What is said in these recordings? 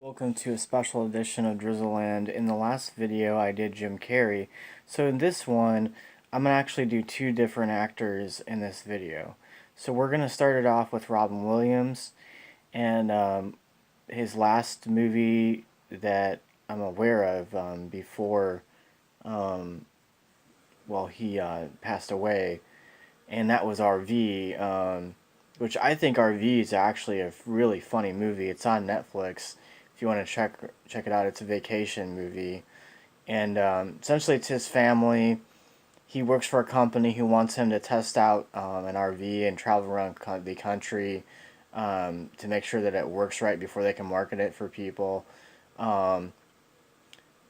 Welcome to a special edition of Drizzleland. In the last video I did Jim Carrey, so in this one I'm going to actually do two different actors in this video. So we're going to start it off with Robin Williams, and his last movie that I'm aware of before he passed away, and that was RV, which I think RV is actually a really funny movie. It's on Netflix. If you want to check it out, it's a vacation movie, and essentially it's his family. He works for a company who wants him to test out an RV and travel around the country to make sure that it works right before they can market it for people. Um,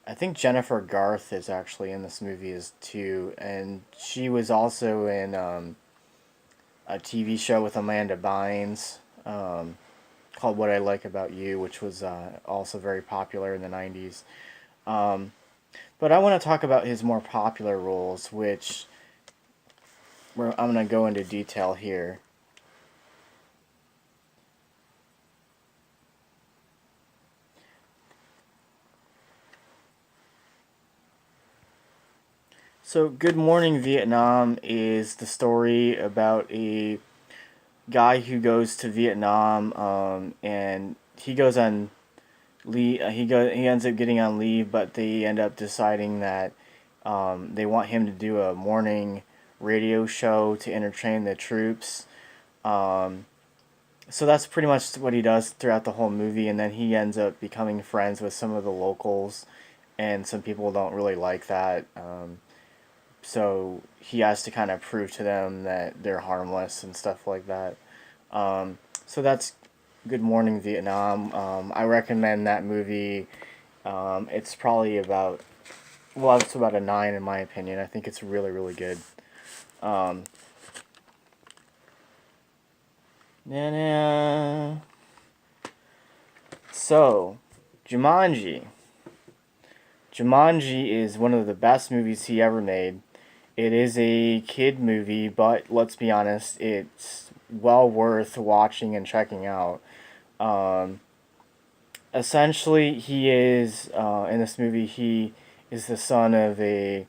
I think Jennifer Garth is actually in this movie as too, and she was also in a TV show with Amanda Bynes called What I Like About You, which was also very popular in the 90s. Um, but I want to talk about his more popular roles, which I'm going to go into detail here. So, Good Morning Vietnam is the story about a guy who goes to Vietnam, and he goes on leave. He ends up getting on leave, but they end up deciding that they want him to do a morning radio show to entertain the troops. Um, so that's pretty much what he does throughout the whole movie, and then he ends up becoming friends with some of the locals, and some people don't really like that. So he has to kind of prove to them that they're harmless and stuff like that. So that's Good Morning Vietnam. I recommend that movie. It's probably it's about a 9 in my opinion. I think it's really, really good. Um, na-na. So, Jumanji. Jumanji is one of the best movies he ever made. It is a kid movie, but let's be honest, it's well worth watching and checking out. Um, Essentially, he is in this movie. He is the son of a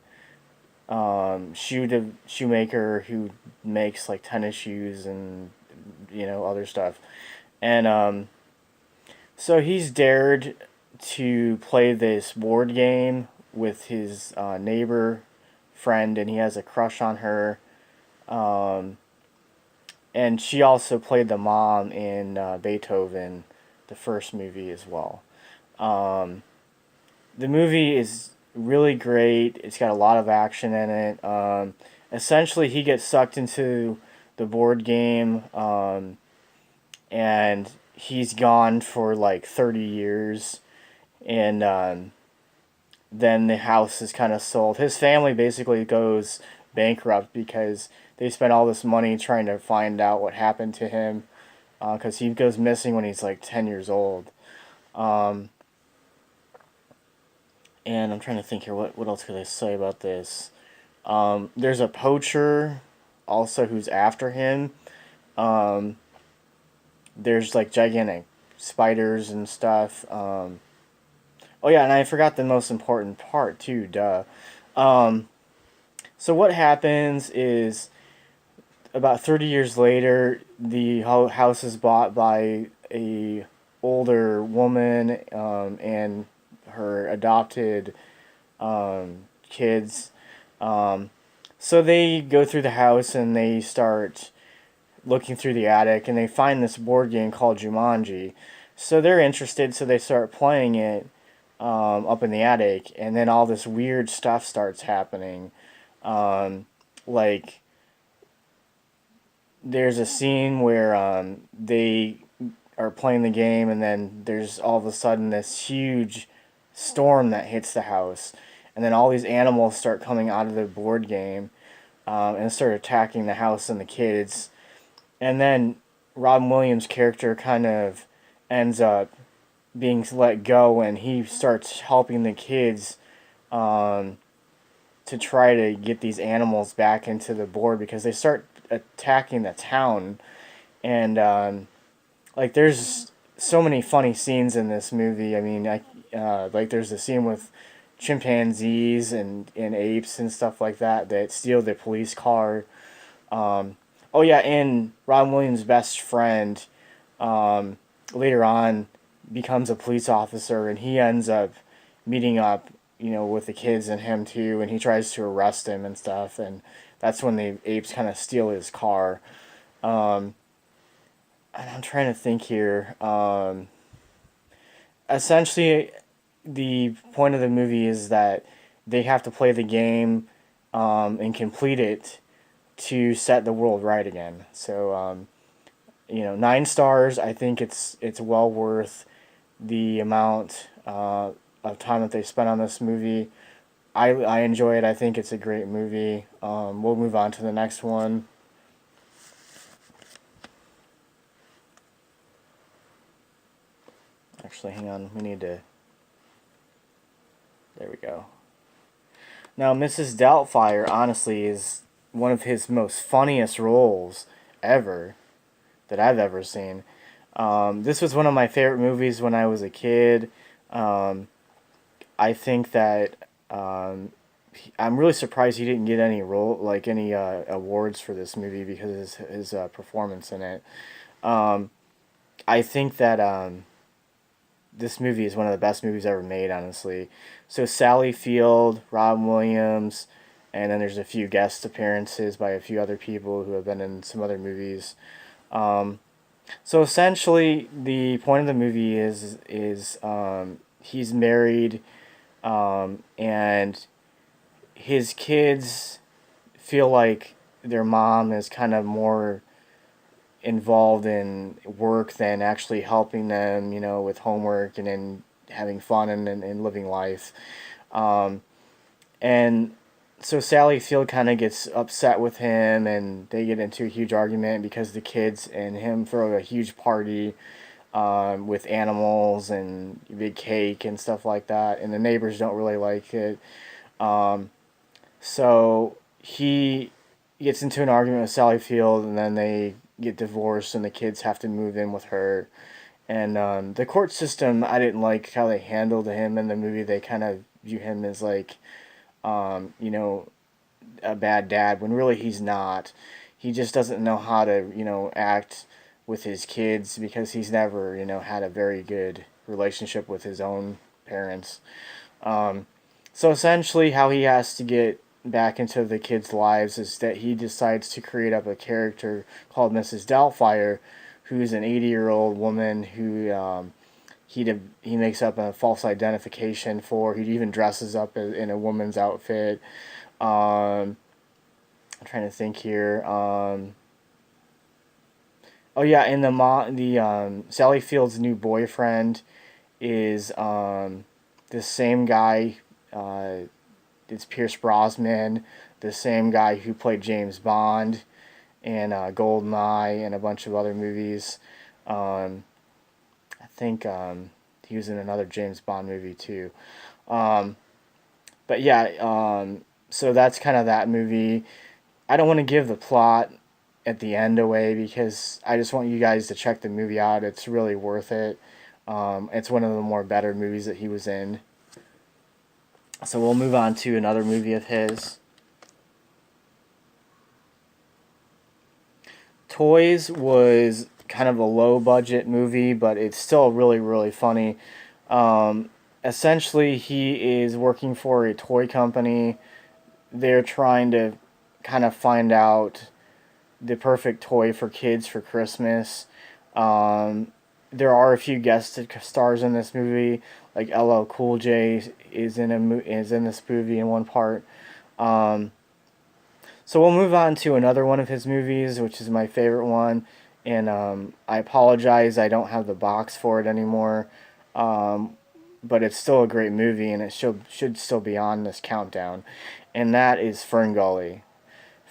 shoemaker who makes like tennis shoes and other stuff, and so he's dared to play this board game with his neighbor friend, and he has a crush on her. Um, and she also played the mom in Beethoven, the first movie as well. Um, the movie is really great. It's got a lot of action in it. Essentially, he gets sucked into the board game, and he's gone for like 30 years, and then the house is kind of sold. His family basically goes bankrupt because they spent all this money trying to find out what happened to him, because he goes missing when he's like 10 years old. Um, and I'm trying to think here, what else could I say about this? There's a poacher also who's after him. Um, there's like gigantic spiders and stuff. Oh yeah, and I forgot the most important part too. Duh. Um, so what happens is about 30 years later, the house is bought by a older woman and her adopted kids. Um, so they go through the house and they start looking through the attic, and they find this board game called Jumanji. So they're interested, so they start playing it up in the attic, and then all this weird stuff starts happening. Like, there's a scene where they are playing the game, and then there's all of a sudden this huge storm that hits the house, and then all these animals start coming out of the board game and start attacking the house and the kids. And then Robin Williams' character kind of ends up being let go, and he starts helping the kids um, to try to get these animals back into the board because they start attacking the town. And like there's so many funny scenes in this movie. I mean, like there's a scene with chimpanzees and apes and stuff like that that steal the police car. Oh yeah, and Robin Williams' best friend later on becomes a police officer, and he ends up meeting up, with the kids and him too, and he tries to arrest him and stuff, and that's when the apes kind of steal his car. Um, and I'm trying to think here. Essentially, the point of the movie is that they have to play the game and complete it to set the world right again. So 9 stars. I think it's well worth the amount of time that they spent on this movie. I enjoy it. I think it's a great movie. We'll move on to the next one. Actually, hang on. We need to. There we go. Now, Mrs. Doubtfire, honestly, is one of his most funniest roles ever that I've ever seen. This was one of my favorite movies when I was a kid. Um, I think that I'm really surprised he didn't get any awards for this movie because of his performance in it. Um, I think that this movie is one of the best movies ever made, honestly. So Sally Field, Robin Williams, and then there's a few guest appearances by a few other people who have been in some other movies. Um, so essentially, the point of the movie is he's married, and his kids feel like their mom is kind of more involved in work than actually helping them, with homework and then having fun and living life. Um, and so Sally Field kind of gets upset with him, and they get into a huge argument because the kids and him throw a huge party with animals and big cake and stuff like that, and the neighbors don't really like it. Um, so he gets into an argument with Sally Field, and then they get divorced, and the kids have to move in with her. And the court system, I didn't like how they handled him in the movie. They kind of view him as like, um, you know, a bad dad when really he's not. He just doesn't know how to, act with his kids because he's never, had a very good relationship with his own parents. Um, so essentially, how he has to get back into the kids' lives is that he decides to create up a character called Mrs. Doubtfire, who's an 80-year-old woman who he makes up a false identification for. He even dresses up in a woman's outfit. Um, I'm trying to think here. Oh yeah, and the Sally Field's new boyfriend is the same guy. It's Pierce Brosnan, the same guy who played James Bond and Goldeneye and a bunch of other movies. I think he was in another James Bond movie too. Um, but yeah, so that's kind of that movie. I don't want to give the plot at the end away because I just want you guys to check the movie out. It's really worth it. It's one of the more better movies that he was in. So we'll move on to another movie of his. Toys was kind of a low budget movie, but it's still really, really funny. Essentially, he is working for a toy company. They're trying to kind of find out the perfect toy for kids for Christmas. Um, there are a few guest stars in this movie, like LL Cool J is in this movie in one part. Um, so we'll move on to another one of his movies, which is my favorite one, and I apologize I don't have the box for it anymore, um, but it's still a great movie, and it should still be on this countdown, and that is Ferngully.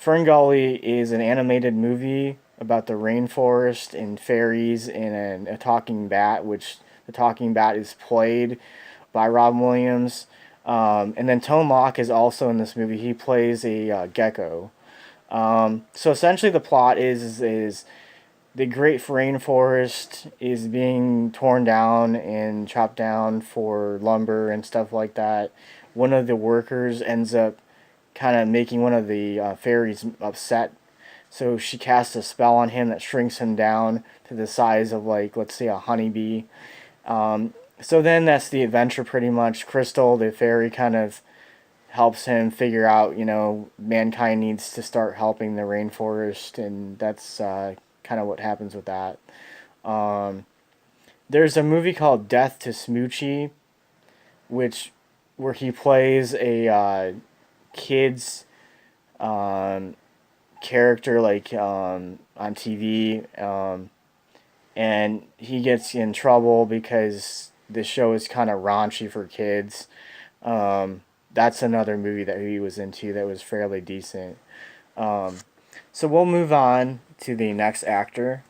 Ferngully is an animated movie about the rainforest and fairies and a talking bat, which the talking bat is played by Robin Williams. And then Tone Loc is also in this movie. He plays a gecko. So essentially, the plot is the great rainforest is being torn down and chopped down for lumber and stuff like that. One of the workers ends up kind of making one of the fairies upset, so she casts a spell on him that shrinks him down to the size of, like, let's say a honeybee. So then that's the adventure pretty much. Crystal, the fairy, kind of helps him figure out, mankind needs to start helping the rainforest, and that's kind of what happens with that. Um, there's a movie called Death to Smoochie, which where he plays a kid's um, character, like, on TV, and he gets in trouble because the show is kind of raunchy for kids. Um, that's another movie that he was into that was fairly decent. Um, so we'll move on to the next actor.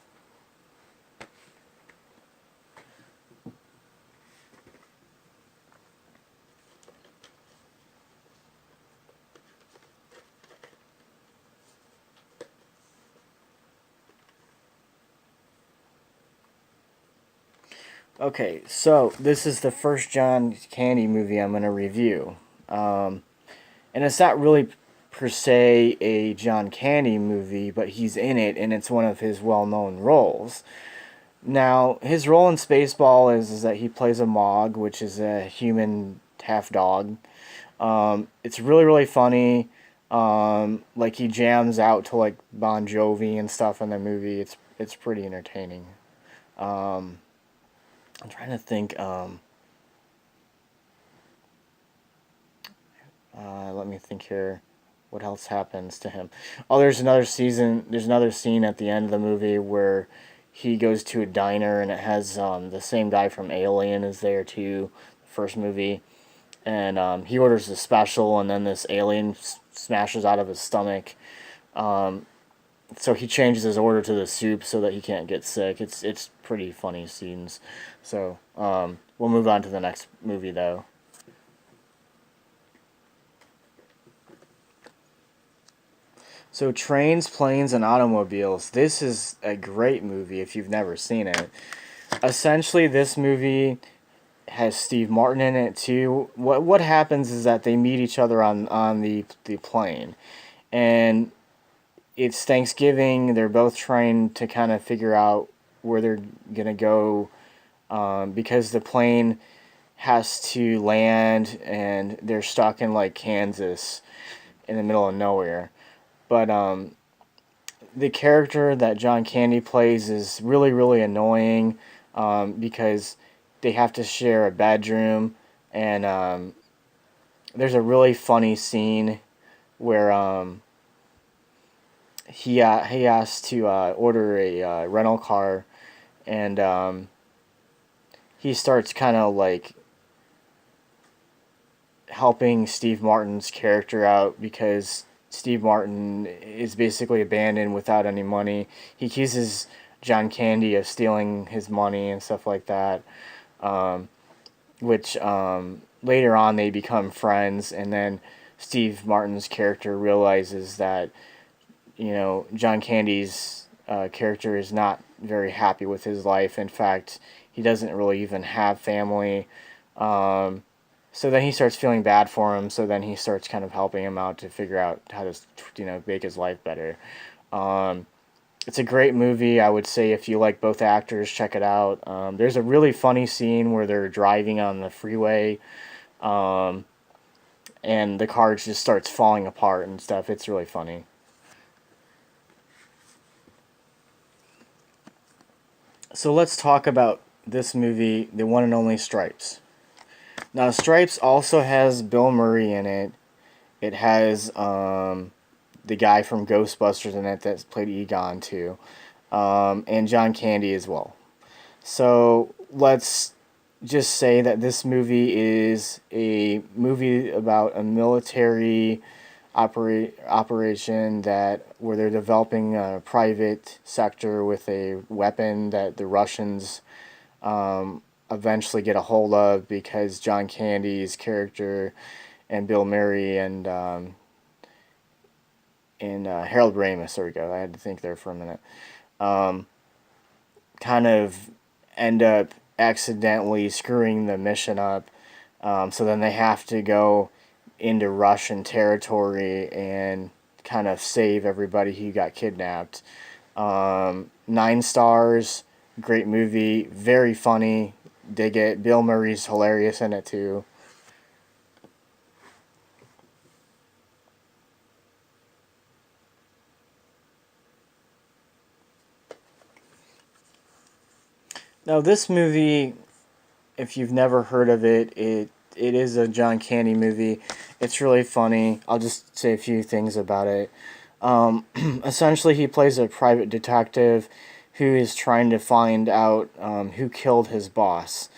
Okay, so this is the first John Candy movie I'm going to review. Um, and it's not really per se a John Candy movie, but he's in it, and it's one of his well-known roles. Now, his role in Spaceball is that he plays a Mog, which is a human half dog. It's really, really funny. Like, he jams out to, like, Bon Jovi and stuff in the movie. It's pretty entertaining. Um, I'm trying to think. Let me think here. What else happens to him? Oh, there's another season. There's another scene at the end of the movie where he goes to a diner and it has the same guy from Alien is there too. The first movie, and he orders a special, and then this alien smashes out of his stomach. Um, so he changes his order to the soup so that he can't get sick. It's pretty funny scenes. So we'll move on to the next movie though. So Trains, Planes, and Automobiles. This is a great movie if you've never seen it. Essentially, this movie has Steve Martin in it too. What happens is that they meet each other on the plane, and it's Thanksgiving. They're both trying to kind of figure out where they're gonna go, because the plane has to land, and they're stuck in, like, Kansas in the middle of nowhere. But the character that John Candy plays is really, really annoying, because they have to share a bedroom, and there's a really funny scene where he has to order a rental car, and he starts kind of like helping Steve Martin's character out because Steve Martin is basically abandoned without any money. He accuses John Candy of stealing his money and stuff like that, um, which later on they become friends, and then Steve Martin's character realizes that John Candy's character is not very happy with his life. In fact, he doesn't really even have family. Um, so then he starts feeling bad for him. So then he starts kind of helping him out to figure out how to make his life better. Um, it's a great movie. I would say if you like both actors, check it out. There's a really funny scene where they're driving on the freeway, um, and the car just starts falling apart and stuff. It's really funny. So let's talk about this movie, the one and only Stripes. Now, Stripes also has Bill Murray in it. It has the guy from Ghostbusters in it that played Egon too, and John Candy as well. So let's just say that this movie is a movie about a military operation that where they're developing a private sector with a weapon that the Russians eventually get a hold of because John Candy's character and Bill Murray and Harold Ramis. There we go. I had to think there for a minute. kind of end up accidentally screwing the mission up. So then they have to go into Russian territory and kind of save everybody who got kidnapped. 9 stars, great movie, very funny, dig it. Bill Murray's hilarious in it too. Now this movie, if you've never heard of it, it is a John Candy movie. It's really funny. I'll just say a few things about it. Essentially, he plays a private detective who is trying to find out who killed his boss.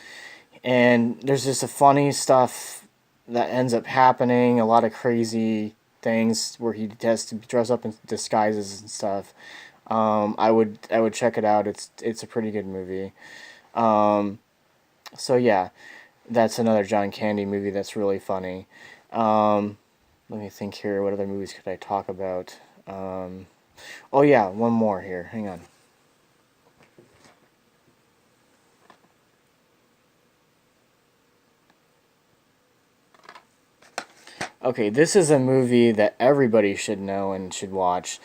And there's just a funny stuff that ends up happening, a lot of crazy things where he has to dress up in disguises and stuff. I would check it out. It's a pretty good movie. Um, so yeah, that's another John Candy movie that's really funny. Let me think here. What other movies could I talk about? Oh yeah, one more here. Hang on. Okay, this is a movie that everybody should know and should watch.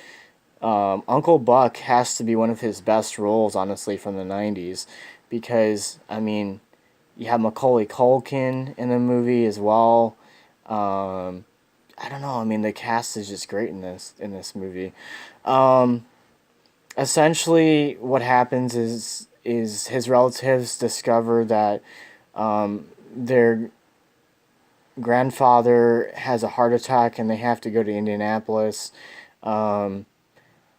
Uncle Buck has to be one of his best roles, honestly, from the '90s, because I mean, you have Macaulay Culkin in the movie as well. Um, I don't know. I mean, the cast is just great in this movie. Um, Essentially, what happens is his relatives discover that their grandfather has a heart attack and they have to go to Indianapolis. Um,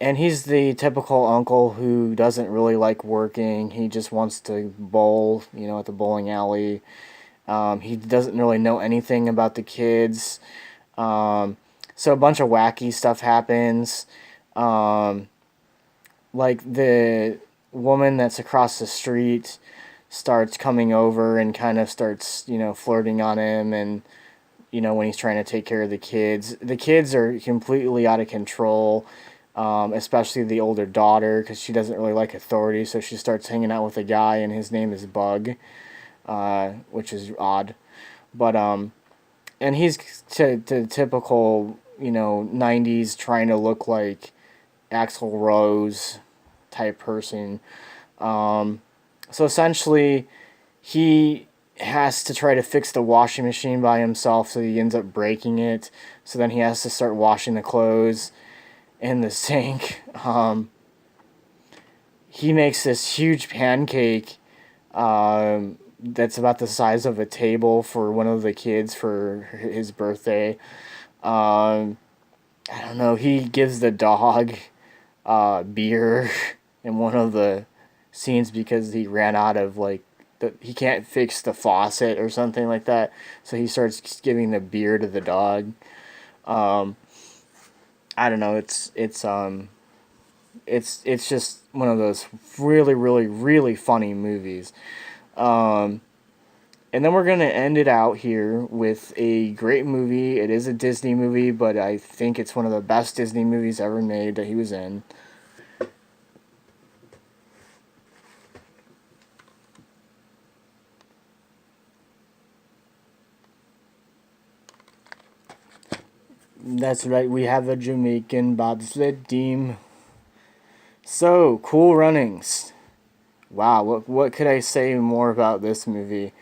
and he's the typical uncle who doesn't really like working. He just wants to bowl, at the bowling alley. He doesn't really know anything about the kids. Um, so a bunch of wacky stuff happens. Um, like the woman that's across the street starts coming over and kind of starts, flirting on him, and when he's trying to take care of the kids. The kids are completely out of control, especially the older daughter, because she doesn't really like authority, so she starts hanging out with a guy, and his name is Bug, which is odd. But, and he's to typical, 90s trying to look like Axl Rose type person. Um, so essentially, he has to try to fix the washing machine by himself, so he ends up breaking it. So then he has to start washing the clothes in the sink. He makes this huge pancake that's about the size of a table for one of the kids for his birthday. Um, I don't know. He gives the dog beer in one of the scenes because he ran out of he can't fix the faucet or something like that. So he starts giving the beer to the dog. Um, I don't know. It's just one of those really really really funny movies. Um, and then we're gonna end it out here with a great movie. It is a Disney movie, but I think it's one of the best Disney movies ever made that he was in. That's right, we have a Jamaican bobsled team. So, Cool Runnings. Wow, what could I say more about this movie?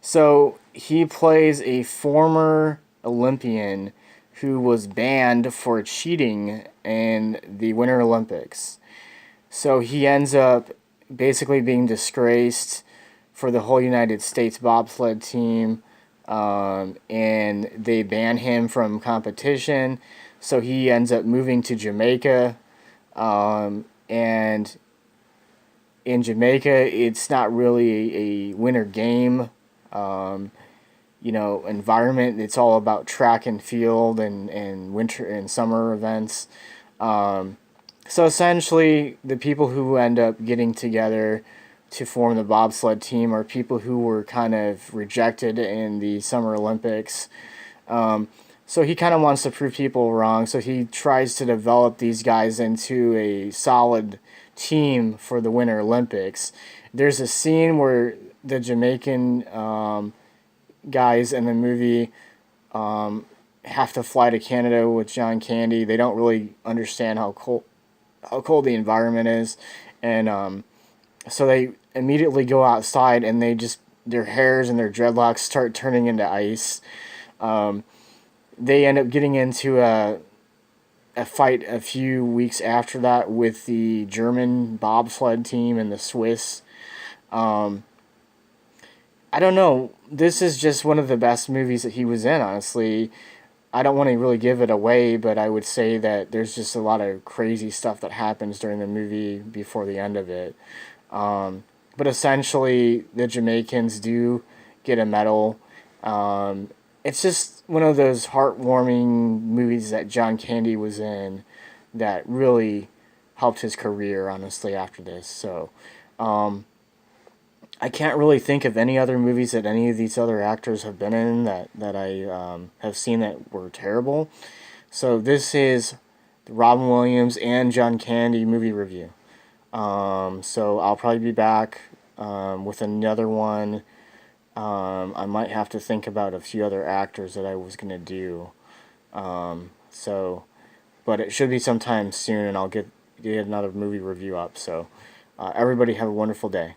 So, he plays a former Olympian who was banned for cheating in the Winter Olympics. So, he ends up basically being disgraced for the whole United States bobsled team, and they ban him from competition. So he ends up moving to Jamaica, and in Jamaica, it's not really a winter game, environment. It's all about track and field and winter and summer events. Um, so essentially, the people who end up getting together to form the bobsled team are people who were kind of rejected in the Summer Olympics. Um, So he kind of wants to prove people wrong. So he tries to develop these guys into a solid team for the Winter Olympics. There's a scene where the Jamaican guys in the movie have to fly to Canada with John Candy. They don't really understand how cold the environment is, and so they immediately go outside and they just their hairs and their dreadlocks start turning into ice. They end up getting into a fight a few weeks after that with the German bobsled team and the Swiss. I don't know. This is just one of the best movies that he was in, honestly. I don't want to really give it away, but I would say that there's just a lot of crazy stuff that happens during the movie before the end of it. But essentially, the Jamaicans do get a medal. It's just one of those heartwarming movies that John Candy was in that really helped his career, honestly, after this. So, I can't really think of any other movies that any of these other actors have been in that I have seen that were terrible. So this is the Robin Williams and John Candy movie review. So I'll probably be back with another one. I might have to think about a few other actors that I was going to do. So, but it should be sometime soon, and I'll get another movie review up. So everybody have a wonderful day.